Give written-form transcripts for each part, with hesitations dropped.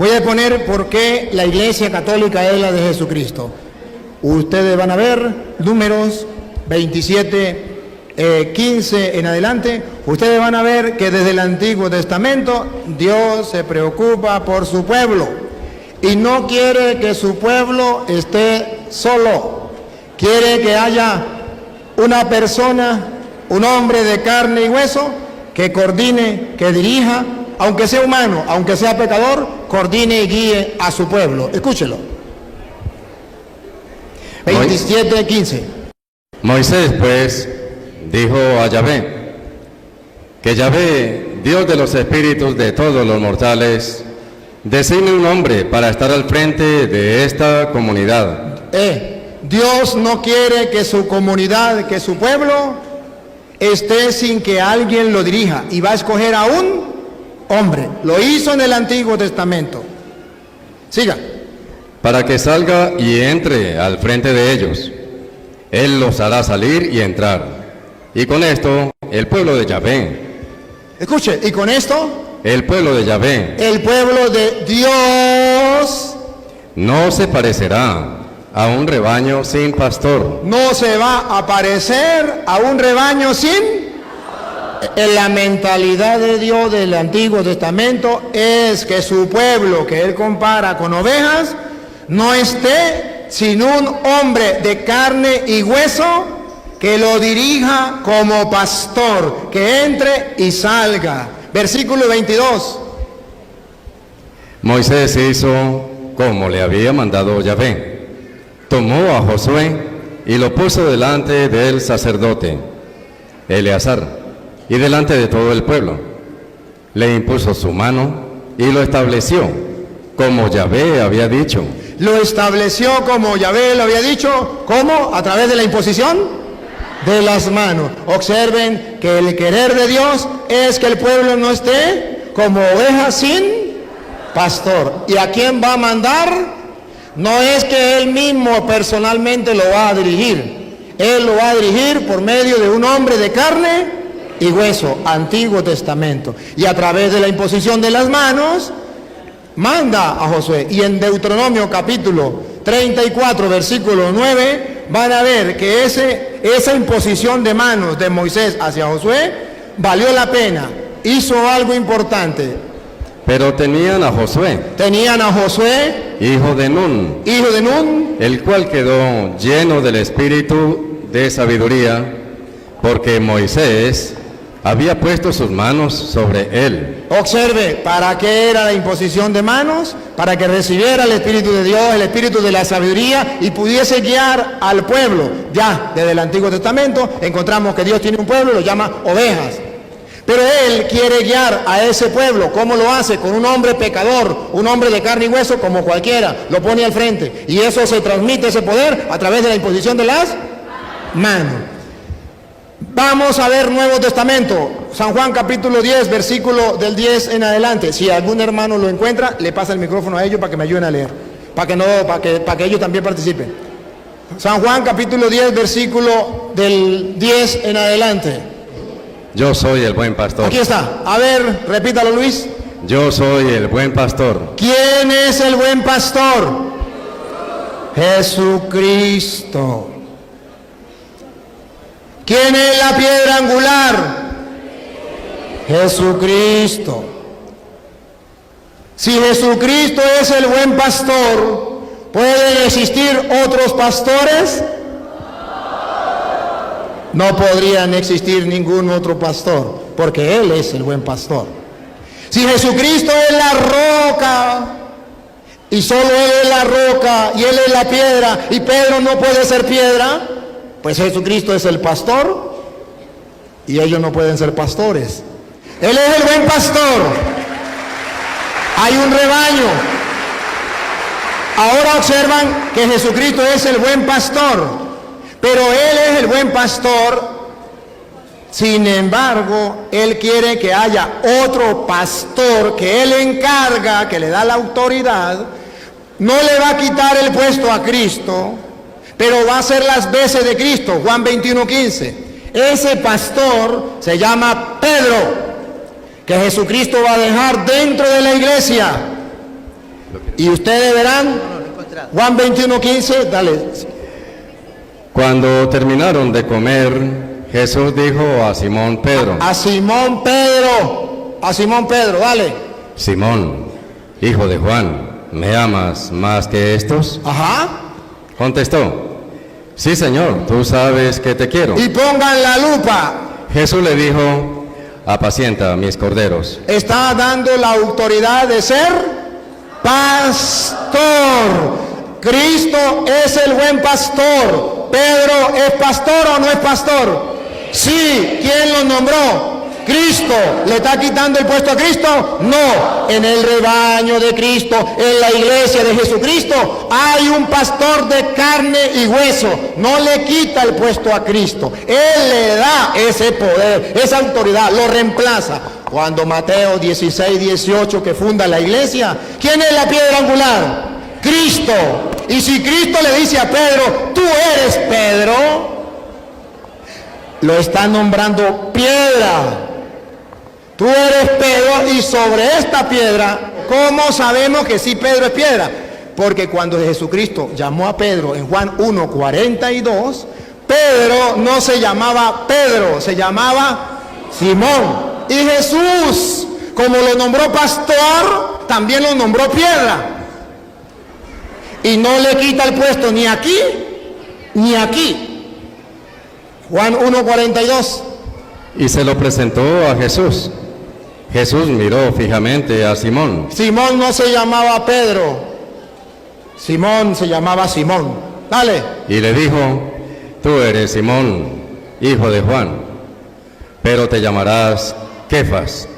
Voy a poner por qué la Iglesia Católica es la de Jesucristo. Ustedes van a ver Números 27, 15 en adelante. Ustedes van a ver que desde el Antiguo Testamento Dios se preocupa por su pueblo y no quiere que su pueblo esté solo. Quiere que haya una persona, un hombre de carne y hueso que coordine, que dirija, aunque sea humano, aunque sea pecador, coordine y guíe a su pueblo. Escúchelo. 27, 15. Moisés, pues, dijo a Yahvé, que Yahvé, Dios de los espíritus de todos los mortales, designe un hombre para estar al frente de esta comunidad. Dios no quiere que su comunidad, que su pueblo esté sin que alguien lo dirija, y va a escoger a un hombre. Lo hizo en el Antiguo Testamento. Siga. Para que salga y entre al frente de ellos. Él los hará salir y entrar. Y con esto, el pueblo de Yahvé. Escuche, y con esto, el pueblo de Yahvé, el pueblo de Dios, no se parecerá a un rebaño sin pastor. No se va a parecer a un rebaño sin... En la mentalidad de Dios del Antiguo Testamento es que su pueblo, que él compara con ovejas, no esté sin un hombre de carne y hueso que lo dirija como pastor, que entre y salga. Versículo 22. Moisés hizo como le había mandado Yahvé. Tomó a Josué y lo puso delante del sacerdote Eleazar y delante de todo el pueblo. Le impuso su mano y lo estableció como Yahvé había dicho. Lo estableció como Yahvé lo había dicho. ¿Cómo? A través de la imposición de las manos. Observen que el querer de Dios es que el pueblo no esté como oveja sin pastor. ¿Y a quién va a mandar? No es que él mismo personalmente lo va a dirigir. Él lo va a dirigir por medio de un hombre de carne y hueso, Antiguo Testamento. Y a través de la imposición de las manos, manda a Josué. Y en Deuteronomio capítulo 34, versículo 9, van a ver que esa imposición de manos de Moisés hacia Josué valió la pena, hizo algo importante. Pero tenían a Josué, hijo de Nun, el cual quedó lleno del espíritu de sabiduría, porque Moisés había puesto sus manos sobre él. Observe, ¿para qué era la imposición de manos? Para que recibiera el Espíritu de Dios, el Espíritu de la sabiduría, y pudiese guiar al pueblo. Ya desde el Antiguo Testamento encontramos que Dios tiene un pueblo, lo llama ovejas. Pero Él quiere guiar a ese pueblo. ¿Cómo lo hace? Con un hombre pecador, un hombre de carne y hueso como cualquiera, lo pone al frente. Y eso se transmite, ese poder, a través de la imposición de las manos. Vamos a ver Nuevo Testamento, San Juan capítulo 10, versículo del 10 en adelante. Si algún hermano lo encuentra, le pasa el micrófono a ellos para que me ayuden a leer, para que ellos también participen. San Juan capítulo 10, versículo del 10 en adelante. Yo soy el buen pastor. Aquí está. A ver, repítalo, Luis. Yo soy el buen pastor. ¿Quién es el buen pastor? Jesucristo. ¿Quién es la piedra angular? Jesucristo. Si Jesucristo es el buen pastor, ¿pueden existir otros pastores? No podrían existir ningún otro pastor, porque Él es el buen pastor. Si Jesucristo es la roca, y solo Él es la roca, y Él es la piedra, y Pedro no puede ser piedra, pues Jesucristo es el pastor, y ellos no pueden ser pastores. Él es el buen pastor. Hay un rebaño. Ahora observan que Jesucristo es el buen pastor. Pero Él es el buen pastor, sin embargo, Él quiere que haya otro pastor que Él encarga, que le da la autoridad. No le va a quitar el puesto a Cristo, pero va a hacer las veces de Cristo. Juan 21:15. Ese pastor se llama Pedro, que Jesucristo va a dejar dentro de la iglesia. Y ustedes verán, Juan 21:15, dale. Cuando terminaron de comer, Jesús dijo a Simón Pedro, A Simón Pedro, dale. Simón, hijo de Juan, ¿me amas más que estos? Ajá. Contestó, sí, Señor, tú sabes que te quiero. Y pongan la lupa. Jesús le dijo, apacienta mis corderos. Está dando la autoridad de ser pastor. Cristo es el buen pastor. ¿Pedro es pastor o no es pastor? Sí. ¿Quién lo nombró? Cristo. ¿Le está quitando el puesto a Cristo? No. En el rebaño de Cristo, en la iglesia de Jesucristo, hay un pastor de carne y hueso. No le quita el puesto a Cristo. Él le da ese poder, esa autoridad, lo reemplaza. Cuando Mateo 16:18, que funda la iglesia, ¿quién es la piedra angular? Cristo. Y si Cristo le dice a Pedro, tú eres Pedro, lo está nombrando piedra. Tú eres Pedro, y sobre esta piedra, ¿cómo sabemos que sí Pedro es piedra? Porque cuando Jesucristo llamó a Pedro en Juan 1:42, Pedro no se llamaba Pedro, se llamaba Simón. Y Jesús, como lo nombró pastor, también lo nombró piedra. Y no le quita el puesto ni aquí, ni aquí. Juan 1:42. Y se lo presentó a Jesús. Jesús miró fijamente a Simón. Simón no se llamaba Pedro, Simón se llamaba Simón. Dale. Y le dijo, tú eres Simón, hijo de Juan, pero te llamarás Kefas.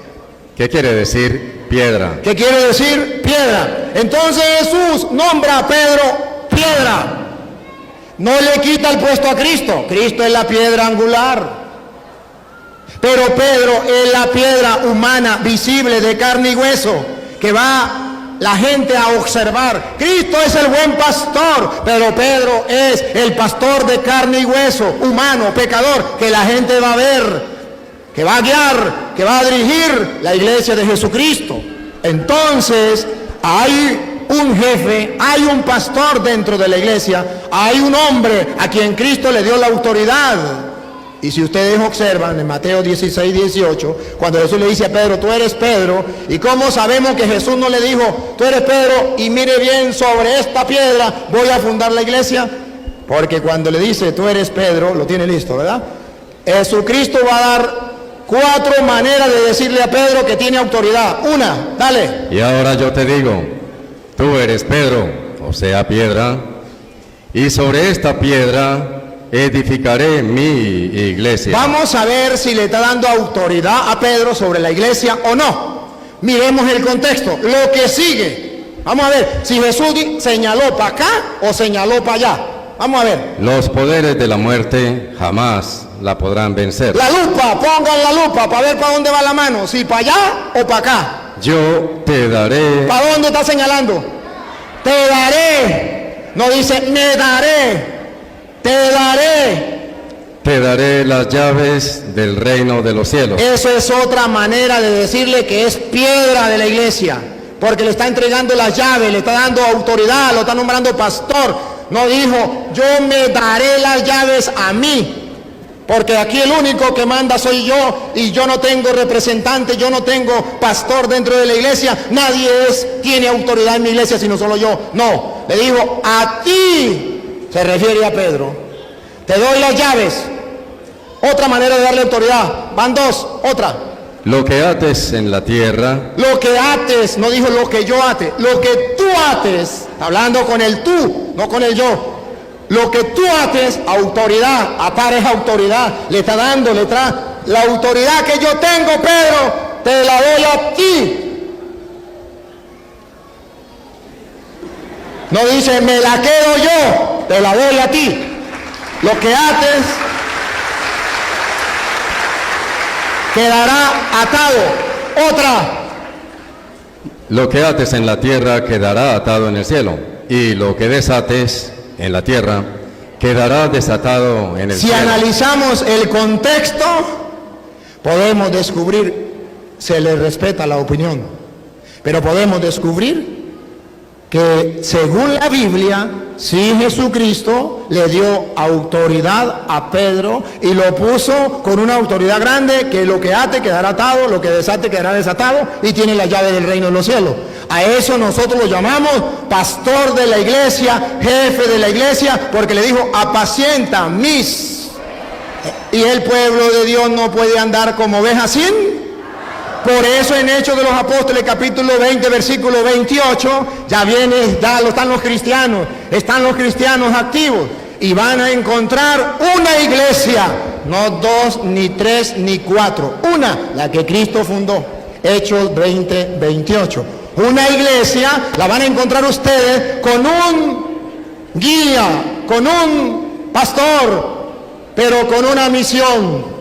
¿Qué quiere decir piedra? ¿Qué quiere decir? Piedra. Entonces Jesús nombra a Pedro piedra. No le quita el puesto a Cristo. Cristo es la piedra angular. Pero Pedro es la piedra humana, visible, de carne y hueso, que va la gente a observar. Cristo es el buen pastor, pero Pedro es el pastor de carne y hueso, humano, pecador, que la gente va a ver, que va a guiar, que va a dirigir la iglesia de Jesucristo. Entonces, hay un jefe, hay un pastor dentro de la iglesia, hay un hombre a quien Cristo le dio la autoridad. Y si ustedes observan en Mateo 16:18, cuando Jesús le dice a Pedro, tú eres Pedro, ¿y cómo sabemos que Jesús no le dijo, tú eres Pedro, y mire bien, sobre esta piedra voy a fundar la iglesia? Porque cuando le dice, tú eres Pedro, lo tiene listo, ¿verdad? Jesucristo va a dar 4 maneras de decirle a Pedro que tiene autoridad. Una, dale. Y ahora yo te digo, tú eres Pedro, o sea, piedra, y sobre esta piedra edificaré mi iglesia. Vamos a ver si le está dando autoridad a Pedro sobre la iglesia o no. Miremos el contexto, lo que sigue. Vamos a ver si Jesús señaló para acá o señaló para allá. Vamos a ver. Los poderes de la muerte jamás la podrán vencer. La lupa, pongan la lupa para ver para dónde va la mano, si para allá o para acá. Yo te daré. ¿Para dónde está señalando? Te daré. No dice me daré. Te daré. Te daré las llaves del reino de los cielos. Eso es otra manera de decirle que es piedra de la iglesia, porque le está entregando las llaves, le está dando autoridad, lo está nombrando pastor. No dijo, yo me daré las llaves a mí, porque aquí el único que manda soy yo, y yo no tengo representante, yo no tengo pastor dentro de la iglesia, nadie tiene autoridad en mi iglesia sino solo yo. No, le dijo, a ti. Se refiere a Pedro. Te doy las llaves. Otra manera de darle autoridad. Van 2. Otra. Lo que ates en la tierra. Lo que ates. No dijo lo que yo ate. Lo que tú ates. Hablando con el tú, no con el yo. Lo que tú ates, autoridad. Atar es autoridad. Le está dando, le trae. La autoridad que yo tengo, Pedro, te la doy a ti. No dice, me la quedo yo, te la doy a ti. Lo que ates quedará atado. Otra. Lo que ates en la tierra quedará atado en el cielo, y lo que desates en la tierra quedará desatado en el cielo. Si analizamos el contexto, podemos descubrir, se le respeta la opinión, pero podemos descubrir que según la Biblia, sí, Jesucristo le dio autoridad a Pedro y lo puso con una autoridad grande, que lo que ate quedará atado, lo que desate quedará desatado, y tiene la llave del reino de los cielos. A eso nosotros lo llamamos pastor de la iglesia, jefe de la iglesia, porque le dijo: apacienta mis. Y el pueblo de Dios no puede andar como ovejas sin. Por eso en Hechos de los Apóstoles, capítulo 20, versículo 28, ya están los cristianos activos, y van a encontrar una iglesia, no 2, ni 3, ni 4, una, la que Cristo fundó. Hechos 20, 28. Una iglesia la van a encontrar ustedes con un guía, con un pastor, pero con una misión.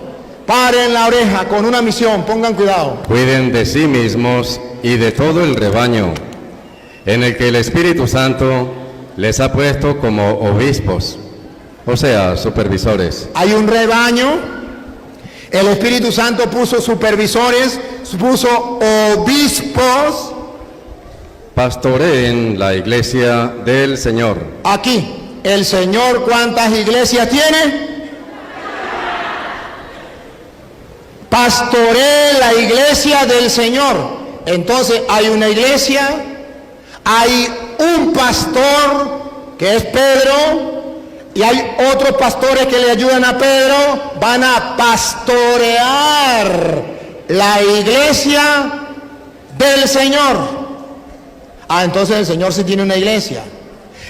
Paren la oreja, con una misión, pongan cuidado. Cuiden de sí mismos y de todo el rebaño, en el que el Espíritu Santo les ha puesto como obispos, o sea, supervisores. Hay un rebaño, el Espíritu Santo puso supervisores, puso obispos. Pastoreen la iglesia del Señor. Aquí, el Señor, ¿cuántas iglesias tiene? Pastoree la iglesia del Señor. Entonces hay una iglesia, hay un pastor que es Pedro, y hay otros pastores que le ayudan a Pedro. Van a pastorear la iglesia del Señor. Entonces el Señor sí tiene una iglesia.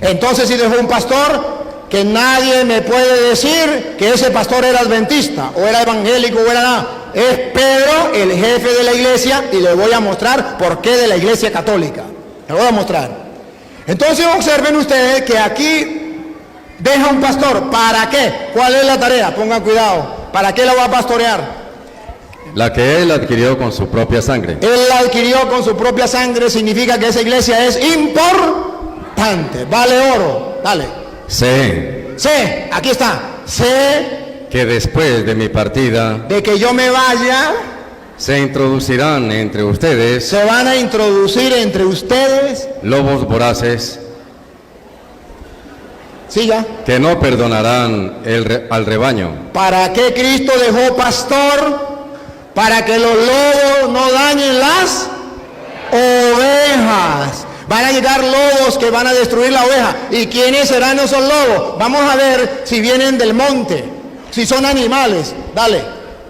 Entonces sí dejó un pastor, que nadie me puede decir que ese pastor era adventista, o era evangélico, o era nada. Es Pedro, el jefe de la iglesia, y le voy a mostrar por qué de la iglesia católica. Le voy a mostrar. Entonces observen ustedes que aquí deja un pastor. ¿Para qué? ¿Cuál es la tarea? Pongan cuidado. ¿Para qué la va a pastorear? La que él adquirió con su propia sangre. Él la adquirió con su propia sangre, significa que esa iglesia es importante. Vale oro. Dale. Sé, aquí está. Sé que después de mi partida, de que yo me vaya, se introducirán entre ustedes, se van a introducir entre ustedes, lobos voraces, siga, que no perdonarán al rebaño. ¿Para qué Cristo dejó pastor? Para que los lobos no dañen las ovejas. Van a llegar lobos que van a destruir la oveja. ¿Y quiénes serán esos lobos? Vamos a ver si vienen del monte, si son animales. Dale.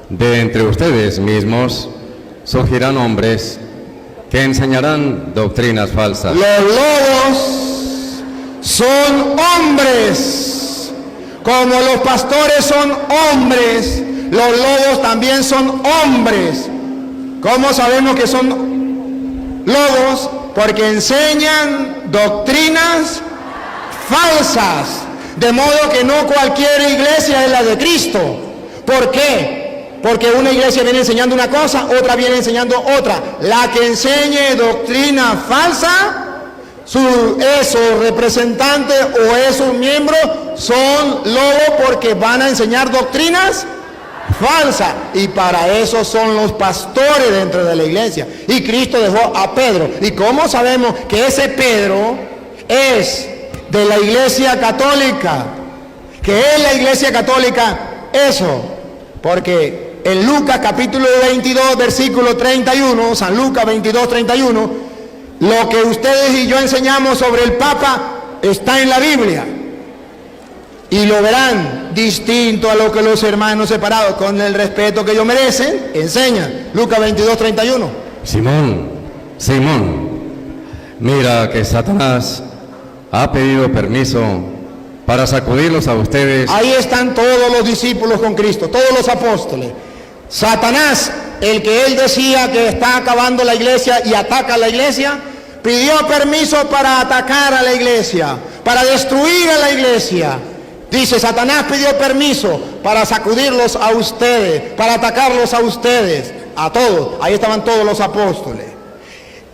De entre ustedes mismos surgirán hombres que enseñarán doctrinas falsas. Los lobos son hombres. Como los pastores son hombres, los lobos también son hombres. ¿Cómo sabemos que son lobos? Porque enseñan doctrinas falsas. De modo que no cualquier iglesia es la de Cristo. ¿Por qué? Porque una iglesia viene enseñando una cosa, otra viene enseñando otra. La que enseñe doctrina falsa, esos representantes o esos miembros son lobos, porque van a enseñar doctrinas falsa, y para eso son los pastores dentro de la iglesia. Y Cristo dejó a Pedro. ¿Y cómo sabemos que ese Pedro es de la iglesia católica? Que es la iglesia católica, eso, porque en Lucas capítulo 22 versículo 31, San Lucas 22, 31, lo que ustedes y yo enseñamos sobre el Papa está en la Biblia. Y lo verán distinto a lo que los hermanos separados, con el respeto que ellos merecen, enseñan. Lucas 22, 31. Simón, mira que Satanás ha pedido permiso para sacudirlos a ustedes. Ahí están todos los discípulos con Cristo, todos los apóstoles. Satanás, el que él decía que está acabando la iglesia y ataca a la iglesia, pidió permiso para atacar a la iglesia, para destruir a la iglesia. Dice, Satanás pidió permiso para sacudirlos a ustedes, para atacarlos a ustedes, a todos. Ahí estaban todos los apóstoles.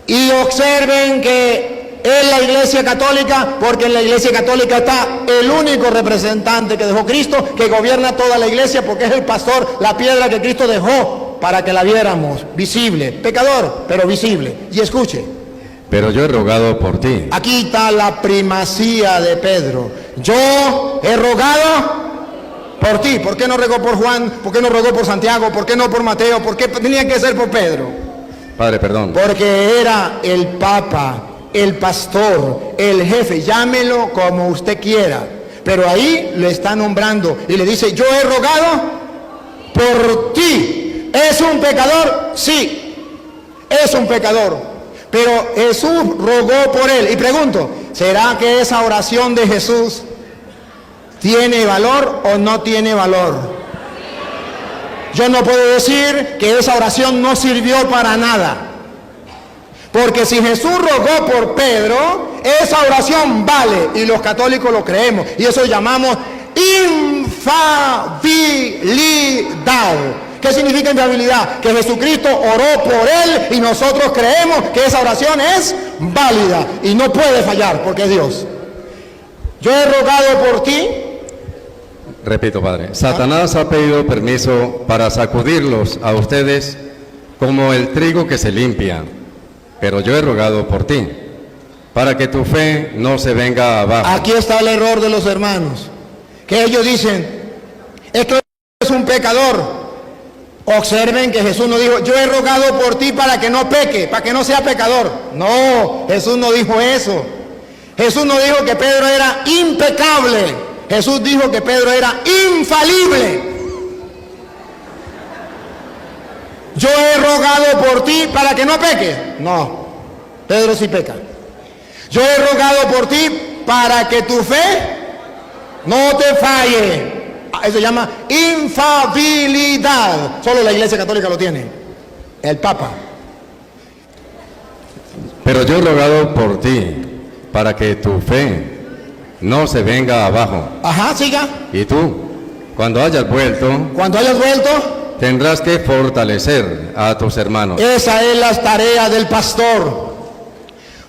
Y observen que es la iglesia católica, porque en la iglesia católica está el único representante que dejó Cristo, que gobierna toda la iglesia, porque es el pastor, la piedra que Cristo dejó para que la viéramos, visible, pecador, pero visible. Y escuche. pero yo he rogado por ti. Aquí está la primacía de Pedro. Yo he rogado por ti. ¿Por qué no rogó por Juan? ¿Por qué no rogó por Santiago? ¿Por qué no por Mateo? ¿Por qué tenía que ser por Pedro? Padre, perdón. Porque era el Papa, el pastor, el jefe, llámelo como usted quiera. Pero ahí le está nombrando y le dice, yo he rogado por ti. ¿Es un pecador? Sí, es un pecador. Pero Jesús rogó por él. Y pregunto, ¿será que esa oración de Jesús tiene valor o no tiene valor? Yo no puedo decir que esa oración no sirvió para nada. Porque si Jesús rogó por Pedro, esa oración vale y los católicos lo creemos. Y eso llamamos infalibilidad. ¿Qué significa infalibilidad? Que Jesucristo oró por él y nosotros creemos que esa oración es válida y no puede fallar porque es Dios. Yo he rogado por ti. Repito, Padre. Satanás ha pedido permiso para sacudirlos a ustedes como el trigo que se limpia. Pero yo he rogado por ti, para que tu fe no se venga abajo. Aquí está el error de los hermanos, que ellos dicen, esto es un pecador. Observen que Jesús no dijo, yo he rogado por ti para que no peque, para que no sea pecador. No, Jesús no dijo eso. Jesús no dijo que Pedro era impecable. Jesús dijo que Pedro era infalible. Yo he rogado por ti para que no peque. No, Pedro sí peca. Yo he rogado por ti para que tu fe no te falle. Eso se llama infalibilidad. Solo la Iglesia Católica lo tiene. El Papa. Pero yo he rogado por ti, para que tu fe no se venga abajo. Ajá, siga. Y tú, cuando hayas vuelto, tendrás que fortalecer a tus hermanos. Esa es la tarea del pastor.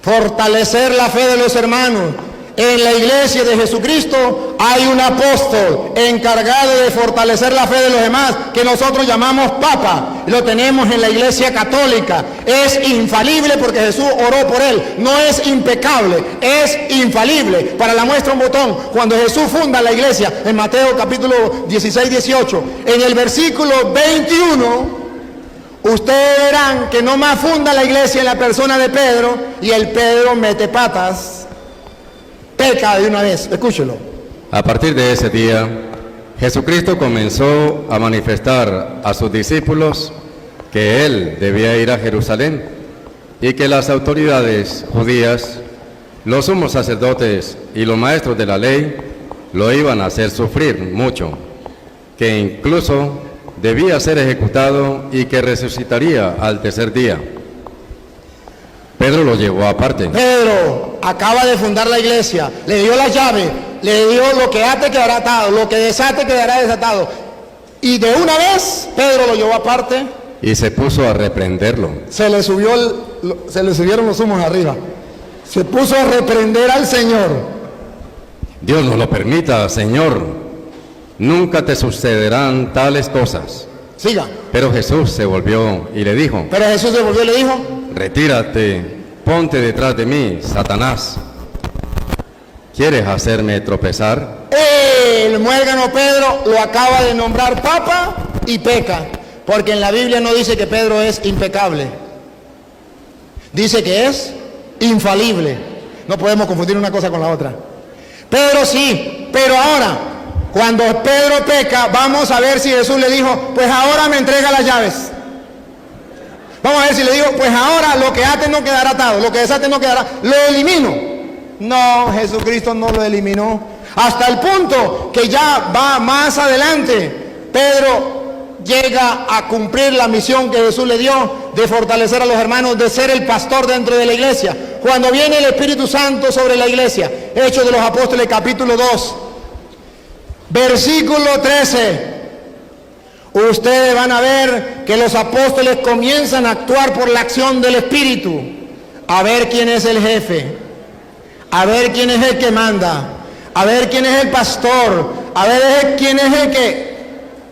Fortalecer la fe de los hermanos. En la iglesia de Jesucristo hay un apóstol encargado de fortalecer la fe de los demás, que nosotros llamamos Papa. Lo tenemos en la iglesia católica. Es infalible porque Jesús oró por él. No es impecable, es infalible. Para la muestra un botón. Cuando Jesús funda la iglesia, en Mateo capítulo 16-18, en el versículo 21, ustedes verán que no más funda la iglesia en la persona de Pedro, y el Pedro mete patas. Peca de una vez, escúchelo. A partir de ese día, Jesucristo comenzó a manifestar a sus discípulos que Él debía ir a Jerusalén y que las autoridades judías, los sumos sacerdotes y los maestros de la ley lo iban a hacer sufrir mucho, que incluso debía ser ejecutado y que resucitaría al tercer día. Pedro lo llevó aparte. Pedro acaba de fundar la iglesia, le dio la llave, le dio lo que ate quedará atado, lo que desate quedará desatado. Y de una vez Pedro lo llevó aparte. Y se puso a reprenderlo. Se le subieron los humos arriba. Se puso a reprender al Señor. Dios no lo permita, Señor. Nunca te sucederán tales cosas. Siga. Pero Jesús se volvió y le dijo. Retírate, ponte detrás de mí, Satanás. ¿Quieres hacerme tropezar? El muérgano Pedro lo acaba de nombrar Papa y peca. Porque en la Biblia no dice que Pedro es impecable. Dice que es infalible. No podemos confundir una cosa con la otra. Pedro sí, pero ahora, cuando Pedro peca, vamos a ver si Jesús le dijo, pues ahora me entrega las llaves. Vamos a ver si le digo, pues ahora lo que ate no quedará atado, lo que desate no quedará, lo elimino. No, Jesucristo no lo eliminó. Hasta el punto que ya va más adelante, Pedro llega a cumplir la misión que Jesús le dio de fortalecer a los hermanos, de ser el pastor dentro de la iglesia. Cuando viene el Espíritu Santo sobre la iglesia, Hechos de los Apóstoles capítulo 2, versículo 13. Ustedes van a ver que los apóstoles comienzan a actuar por la acción del Espíritu, a ver quién es el jefe, a ver quién es el que manda, a ver quién es el pastor, a ver quién es el que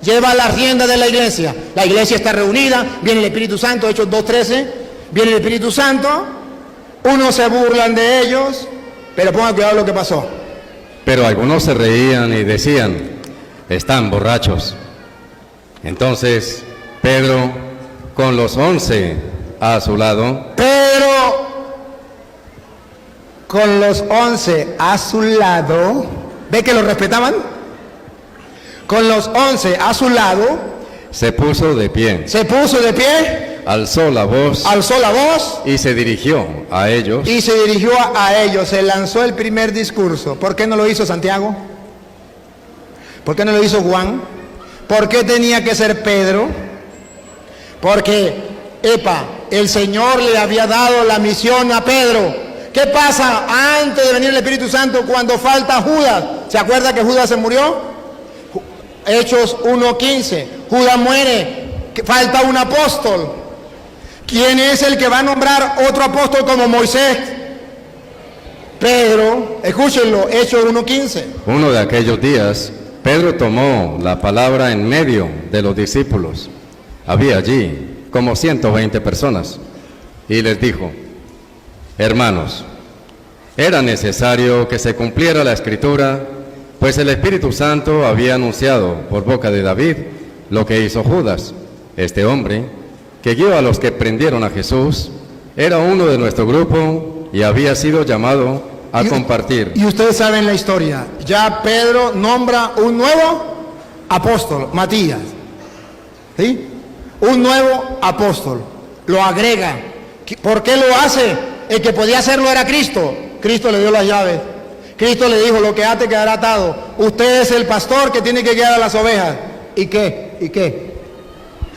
lleva la rienda de la iglesia. La iglesia está reunida, viene el Espíritu Santo, Hechos 2:13, viene el Espíritu Santo, Unos se burlan de ellos, pero pongan cuidado lo que pasó. Pero algunos se reían y decían, están borrachos. Entonces Pedro, con los 11 a su lado, con los 11 a su lado, ¿ve que lo respetaban? Con los 11 a su lado, se puso de pie, alzó la voz y se dirigió a ellos. Se lanzó el primer discurso. ¿Por qué no lo hizo Santiago? ¿Por qué no lo hizo Juan? ¿Por qué tenía que ser Pedro? Porque, el Señor le había dado la misión a Pedro. ¿Qué pasa antes de venir el Espíritu Santo cuando falta Judas? ¿Se acuerda que Judas se murió? Hechos 1:15. Judas muere, falta un apóstol. ¿Quién es el que va a nombrar otro apóstol como Moisés? Pedro. Escúchenlo, Hechos 1:15. Uno de aquellos días, Pedro tomó la palabra en medio de los discípulos. Había allí como 120 personas y les dijo, hermanos, era necesario que se cumpliera la Escritura, pues el Espíritu Santo había anunciado por boca de David lo que hizo Judas. Este hombre, que guió a los que prendieron a Jesús, era uno de nuestro grupo y había sido llamado a compartir. Y ustedes saben la historia. Ya Pedro nombra un nuevo apóstol, Matías. ¿Sí? Un nuevo apóstol. Lo agrega. ¿Por qué lo hace? El que podía hacerlo era Cristo. Cristo le dio las llaves. Cristo le dijo, lo que ate quedará atado. Usted es el pastor que tiene que guiar a las ovejas. ¿Y qué?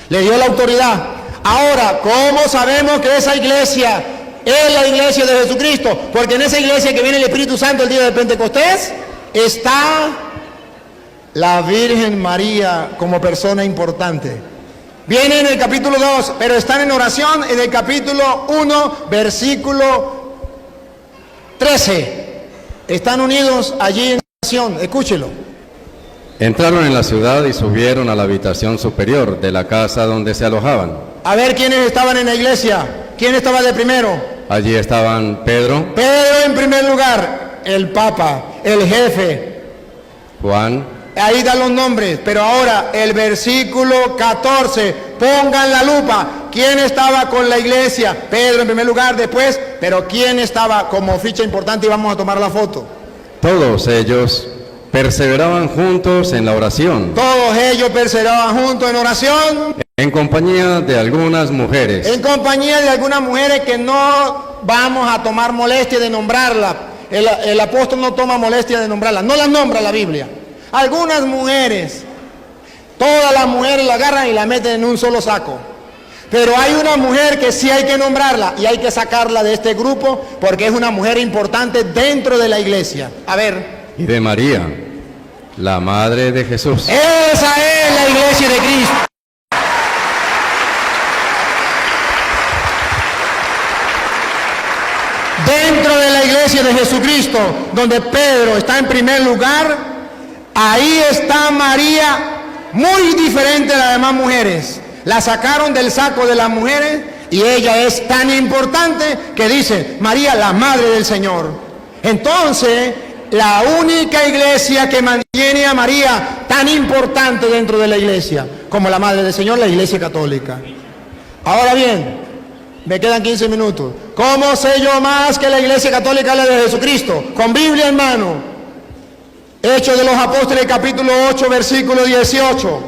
Le dio la autoridad. Ahora, ¿cómo sabemos que esa iglesia es la iglesia de Jesucristo? Porque en esa iglesia que viene el Espíritu Santo el día de Pentecostés, está la Virgen María como persona importante. Viene en el capítulo 2, pero están en oración en el capítulo 1, versículo 13. Están unidos allí en oración, escúchelo. Entraron en la ciudad y subieron a la habitación superior de la casa donde se alojaban. A ver quiénes estaban en la iglesia. ¿Quién estaba de primero? Allí estaban Pedro en primer lugar, el Papa, el jefe. Juan. Ahí dan los nombres, pero ahora el versículo 14, pongan la lupa. ¿Quién estaba con la iglesia? Pedro en primer lugar, después, pero ¿quién estaba como ficha importante? Y vamos a tomar la foto. Todos ellos perseveraban juntos en la oración. Todos ellos perseveraban juntos en oración. En compañía de algunas mujeres. En compañía de algunas mujeres que no vamos a tomar molestia de nombrarla. El apóstol no toma molestia de nombrarla, no las nombra la Biblia. Algunas mujeres, todas las mujeres la agarran y la meten en un solo saco. Pero hay una mujer que sí hay que nombrarla y hay que sacarla de este grupo porque es una mujer importante dentro de la iglesia. A ver. Y de María, la madre de Jesús. Esa es la iglesia de Cristo. Dentro de la iglesia de Jesucristo, donde Pedro está en primer lugar, ahí está María, muy diferente a las demás mujeres. La sacaron del saco de las mujeres y ella es tan importante que dice, María, la madre del Señor. Entonces, la única iglesia que mantiene a María tan importante dentro de la iglesia, como la madre del Señor, la iglesia católica. Ahora bien, me quedan 15 minutos. ¿Cómo sé yo más que la iglesia católica es la de Jesucristo? Con Biblia en mano. Hechos de los Apóstoles, capítulo 8, versículo 18.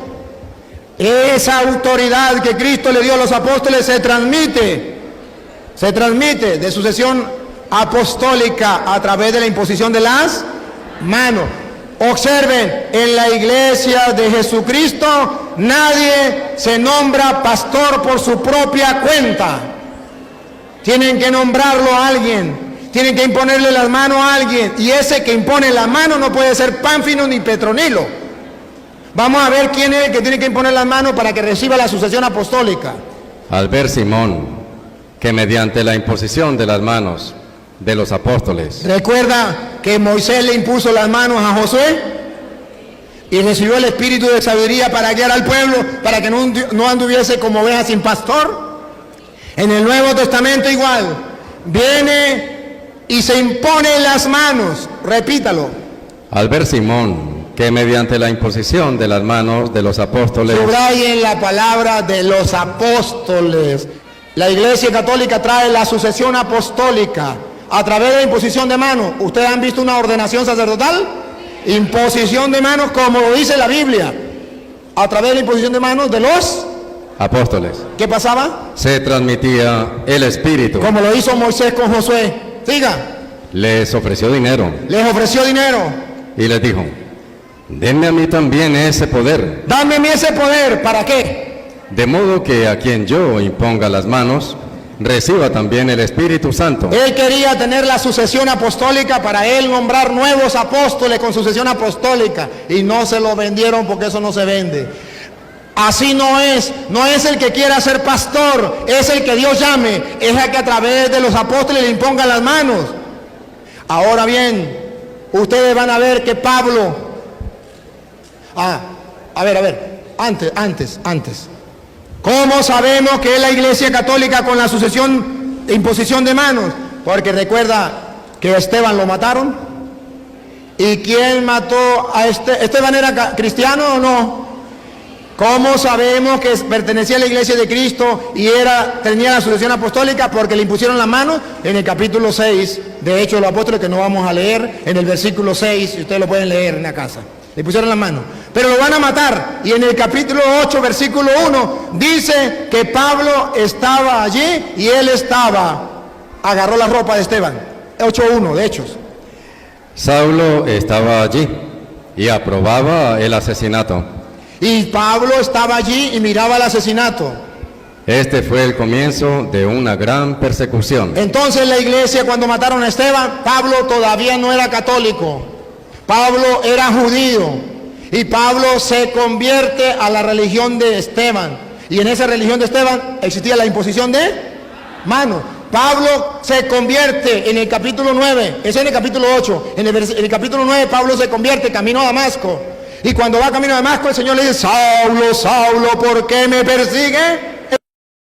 Esa autoridad que Cristo le dio a los apóstoles se transmite de sucesión apostólica a través de la imposición de las manos. Observen, en la iglesia de Jesucristo nadie se nombra pastor por su propia cuenta. Tienen que nombrarlo a alguien. Tienen que imponerle las manos a alguien. Y ese que impone las manos no puede ser Pánfilo ni Petronilo. Vamos a ver quién es el que tiene que imponer las manos para que reciba la sucesión apostólica. Al ver Simón, que mediante la imposición de las manos de los apóstoles. Recuerda que Moisés le impuso las manos a Josué y recibió el espíritu de sabiduría para guiar al pueblo, para que no anduviese como oveja sin pastor. En el Nuevo Testamento igual. viene y se impone las manos. Repítalo. Al ver Simón que mediante la imposición de las manos de los apóstoles, Subrayen la palabra de los apóstoles. La Iglesia Católica trae la sucesión apostólica a través de la imposición de manos. ¿Ustedes han visto una ordenación sacerdotal? Imposición de manos, como lo dice la Biblia, a través de la imposición de manos de los apóstoles, ¿qué pasaba? se transmitía el Espíritu. Como lo hizo Moisés con Josué. Siga. Les ofreció dinero Les ofreció dinero. y les dijo, denme a mí también ese poder, Dame a mí ese poder. ¿Para qué? de modo que a quien yo imponga las manos, reciba también el Espíritu Santo. Él quería tener la sucesión apostólica para él nombrar nuevos apóstoles con sucesión apostólica. Y no se lo vendieron porque eso no se vende. Así no es el que quiera ser pastor, es el que Dios llame, es el que a través de los apóstoles le imponga las manos. Ahora bien, ustedes van a ver que Pablo, antes. ¿Cómo sabemos que es la Iglesia Católica con la sucesión e imposición de manos? Porque recuerda que a Esteban lo mataron. ¿Y quién mató a Esteban? ¿Era cristiano o no? ¿Cómo sabemos que pertenecía a la Iglesia de Cristo y tenía la sucesión apostólica? Porque le impusieron las manos en el capítulo 6 de Hechos de los Apóstoles, que no vamos a leer, en el versículo 6, y ustedes lo pueden leer en la casa. Le pusieron las manos, pero lo van a matar. Y en el capítulo 8, versículo 1, dice que Pablo estaba allí y él agarró la ropa de Esteban. 8:1 de Hechos. Saulo estaba allí y aprobaba el asesinato. Y Pablo estaba allí y miraba el asesinato. Este fue el comienzo de una gran persecución. Entonces la iglesia, cuando mataron a Esteban, Pablo todavía no era católico. Pablo era judío. Y Pablo se convierte a la religión de Esteban. Y en esa religión de Esteban existía la imposición de manos. Pablo se convierte en el capítulo 9. Eso en el capítulo 8. En el capítulo 9 Pablo se convierte camino a Damasco. Y cuando va camino a Damasco, el Señor le dice, Saulo, Saulo, ¿por qué me persigue?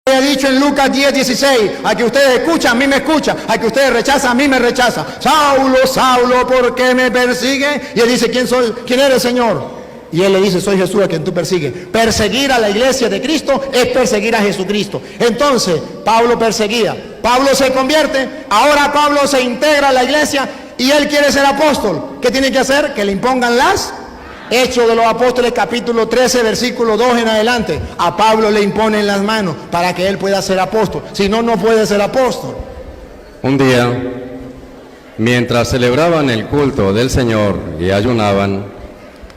He dicho en Lucas 10:16, a que ustedes escuchan, a mí me escuchan, a que ustedes rechazan, a mí me rechazan. Saulo, Saulo, ¿por qué me persigue? Y él dice, ¿quién eres, Señor? Y él le dice, soy Jesús a quien tú persigues. Perseguir a la iglesia de Cristo es perseguir a Jesucristo. Entonces, Pablo perseguía. Pablo se convierte, ahora Pablo se integra a la iglesia y él quiere ser apóstol. ¿Qué tiene que hacer? Que le impongan las Hechos de los Apóstoles, capítulo 13, versículo 2 en adelante. A Pablo le imponen las manos para que él pueda ser apóstol. Si no, no puede ser apóstol. Un día, mientras celebraban el culto del Señor y ayunaban,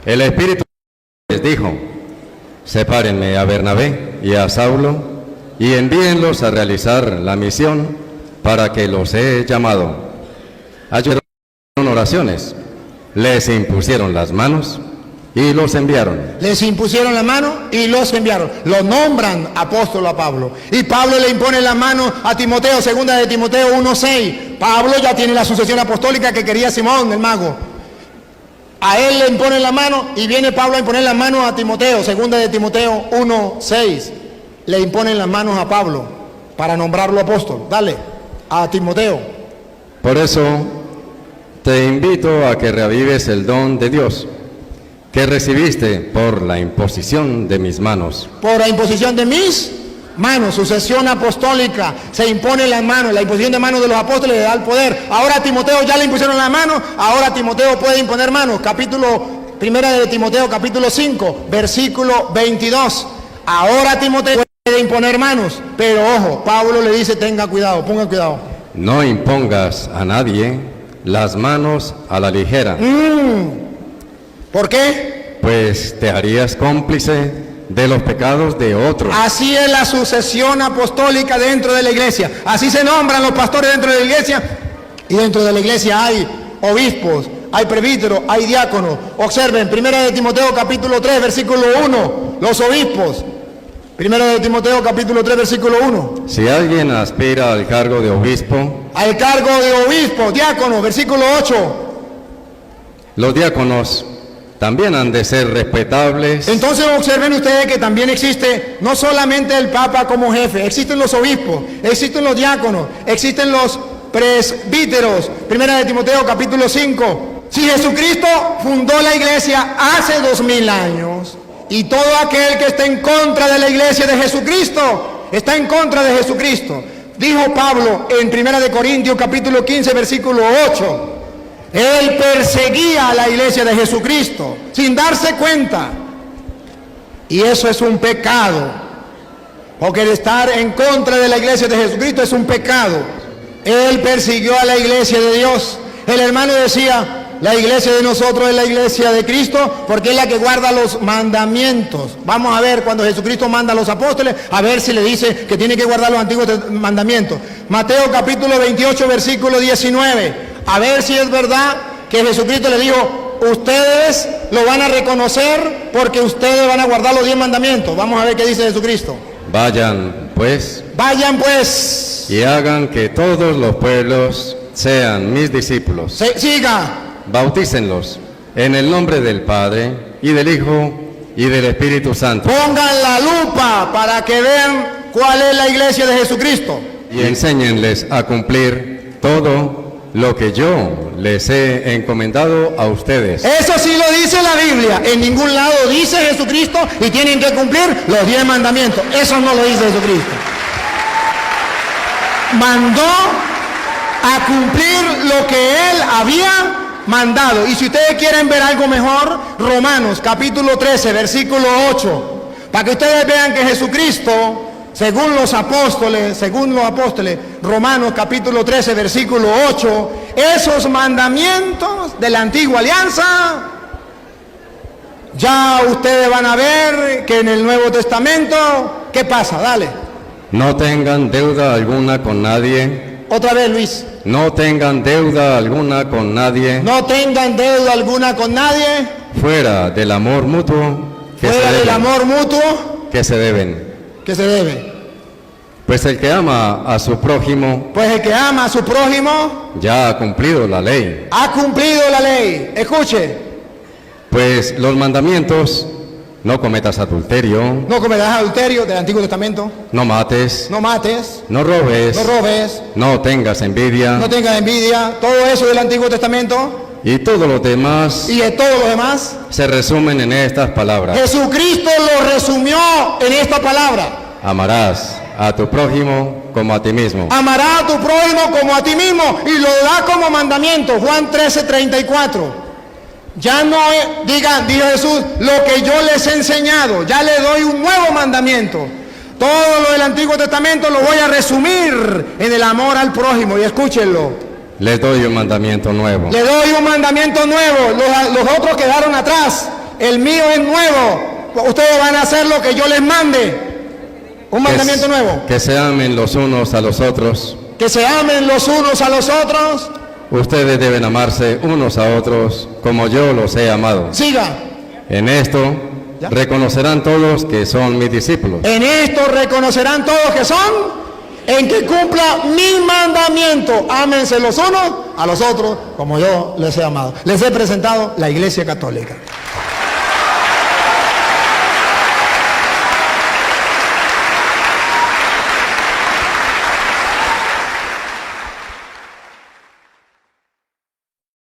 el Espíritu les dijo, sepárenme a Bernabé y a Saulo y envíenlos a realizar la misión para que los he llamado. Ayunaron oraciones, les impusieron las manos y los enviaron. Les impusieron la mano y los enviaron. Lo nombran apóstol a Pablo. Y Pablo le impone la mano a Timoteo, segunda de Timoteo 1:6. Pablo ya tiene la sucesión apostólica que quería Simón, el mago. A él le imponen la mano y viene Pablo a imponer la mano a Timoteo, segunda de Timoteo 1:6. Le imponen las manos a Pablo para nombrarlo apóstol. Dale, a Timoteo. Por eso te invito a que reavives el don de Dios que recibiste por la imposición de mis manos. Por la imposición de mis manos, sucesión apostólica, se impone las manos, la imposición de manos de los apóstoles le da el poder. Ahora a Timoteo ya le impusieron las manos, ahora Timoteo puede imponer manos. Primera de Timoteo, capítulo 5, versículo 22. Ahora Timoteo puede imponer manos, pero ojo, Pablo le dice, tenga cuidado, ponga cuidado. No impongas a nadie las manos a la ligera. ¿Por qué? Pues te harías cómplice de los pecados de otros. Así es la sucesión apostólica dentro de la iglesia. Así se nombran los pastores dentro de la iglesia. Y dentro de la iglesia hay obispos, hay presbíteros, hay diáconos. Observen, primera de Timoteo capítulo 3, versículo 1, los obispos. Primera de Timoteo capítulo 3, versículo 1. Si alguien aspira al cargo de obispo, al cargo de obispo, diácono, versículo 8. Los diáconos también han de ser respetables. Entonces observen ustedes que también existe no solamente el Papa como jefe, existen los obispos, existen los diáconos, existen los presbíteros. Primera de Timoteo capítulo 5. Si Jesucristo fundó la iglesia hace 2000 años, y todo aquel que está en contra de la iglesia de Jesucristo, está en contra de Jesucristo. Dijo Pablo en Primera de Corintios capítulo 15 versículo 8. Él perseguía a la iglesia de Jesucristo sin darse cuenta. Y eso es un pecado. Porque el estar en contra de la iglesia de Jesucristo es un pecado. Él persiguió a la iglesia de Dios. El hermano decía, la iglesia de nosotros es la iglesia de Cristo porque es la que guarda los mandamientos. Vamos a ver cuando Jesucristo manda a los apóstoles, a ver si le dice que tiene que guardar los antiguos mandamientos. Mateo capítulo 28 versículo 19. A ver si es verdad que Jesucristo le dijo, ustedes lo van a reconocer porque ustedes van a guardar los 10 mandamientos. Vamos a ver qué dice Jesucristo. Vayan pues y hagan que todos los pueblos sean mis discípulos. Siga. Bautícenlos en el nombre del Padre, y del Hijo, y del Espíritu Santo. Pongan la lupa para que vean cuál es la iglesia de Jesucristo. Y enséñenles a cumplir todo lo que yo les he encomendado a ustedes. Eso sí lo dice la Biblia. En ningún lado dice Jesucristo y tienen que cumplir los 10 mandamientos. Eso no lo dice Jesucristo. Mandó a cumplir lo que Él había mandado. Y si ustedes quieren ver algo mejor, Romanos capítulo 13 versículo 8, para que ustedes vean que Jesucristo, según los apóstoles, Romanos capítulo 13 versículo 8, esos mandamientos de la antigua alianza, ya ustedes van a ver que en el Nuevo Testamento, ¿qué pasa? Dale. No tengan deuda alguna con nadie. Otra vez, Luis. No tengan deuda alguna con nadie. No tengan deuda alguna con nadie. Fuera del amor mutuo. Fuera del amor mutuo. Que se deben. Que se debe. Pues el que ama a su prójimo. Pues el que ama a su prójimo. Ya ha cumplido la ley. Ha cumplido la ley. Escuche. Pues los mandamientos: no cometas adulterio. No cometerás adulterio del Antiguo Testamento. No mates. No mates. No robes. No robes. No tengas envidia. No tengas envidia. Todo eso del Antiguo Testamento. Y todos los demás. Y de todos los demás. Se resumen en estas palabras. Jesucristo lo resumió en esta palabra. Amarás a tu prójimo como a ti mismo. Amarás a tu prójimo como a ti mismo. Y lo da como mandamiento. Juan 13:34. Ya no digan, dijo Jesús, lo que yo les he enseñado, ya le doy un nuevo mandamiento. Todo lo del Antiguo Testamento lo voy a resumir en el amor al prójimo, y escúchenlo. Les doy un mandamiento nuevo. Le doy un mandamiento nuevo. Los otros quedaron atrás. El mío es nuevo. Ustedes van a hacer lo que yo les mande. Un mandamiento nuevo. Que se amen los unos a los otros. Que se amen los unos a los otros. Ustedes deben amarse unos a otros como yo los he amado. Siga. En esto ¿ya? Reconocerán todos que son mis discípulos. En esto reconocerán todos que son, en que cumpla mi mandamiento. Ámense los unos a los otros como yo les he amado. Les he presentado la Iglesia Católica.